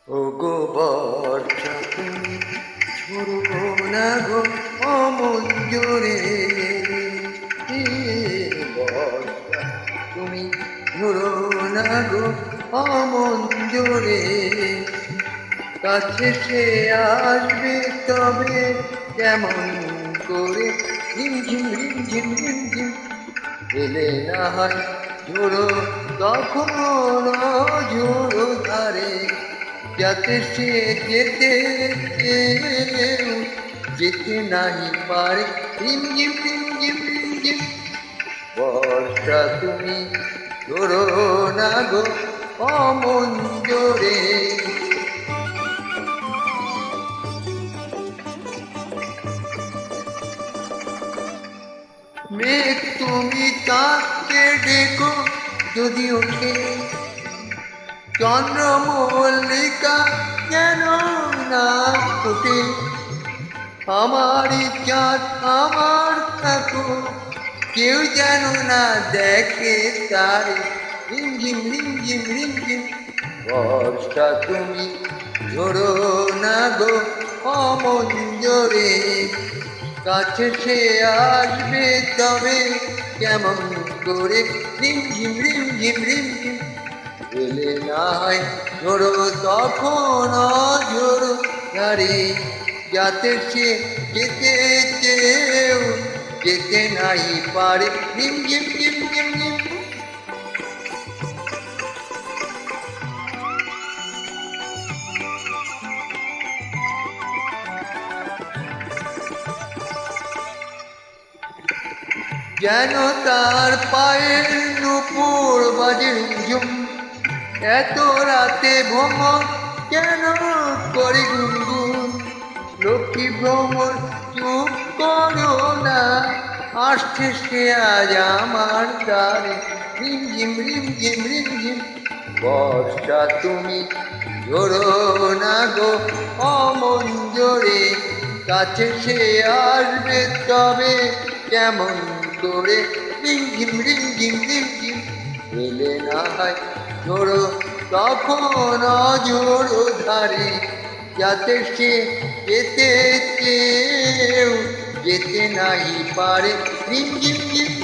ও গো বর্ষা তুমি ঝরো না গো অমন জোরে, বর্ষা তুমি ঝরো না গো অমন জোরে, কাছে সে আসবে তবে কেমন করে, রিমঝিম রিমঝিম রিমঝিম এলে না হয় ঝোড়ো, তখন ঝোড়ো ধারে, যাতে সে যেতে চেয়েও যেতে নাহি পারে, রিমঝিম রিমঝিম রিমঝিম বর্ষা তুমি ঝোড়ো না গো অমন জোরে। মেঘ তুমি তাকে ডেকো যদি ওঠে, চন্দ্রমল্লিকা যেন না ফোটে, আমারই চাঁদ আমার থাকো, কেউ যেন না দেখে তার, রিমঝিম রিমঝিম রিমঝিম বর্ষা তুমি ঝোড়ো না গো অমন জোরে, কাছে সে আসবে তবে কেমন করে, রিমঝিম রিমঝিম রিমঝিম এলে না হয় ঝোড়ো, তখন ঝোড়ো ধারে, যাতে সে যেতে চেয়েও যেতে নাই পারে, রিমঝিম রিমঝিম রিম। যেন তার পায়ের নুপুর বাজে ঝুম, এত রাতে ভ্রমণ কেন করে গুনগুন, লক্ষ্মী ভ্রমণ চুপ করো না, আসছে সে আজ আমার দ্বারে, রিমঝিম রিমঝিম রিমঝিম বর্ষা তুমি ঝোড়ো না গো অমন জোরে, কাছে সে আসবে তবে কেমন করে, রিমঝিম রিমঝিম রিমঝিম এলে না হয় ঝোড়ো, তখন ঝোড়ো ধারে, যাতে সে যেতে চেয়েও যেতে নাই পারে, রিমঝিম রিম।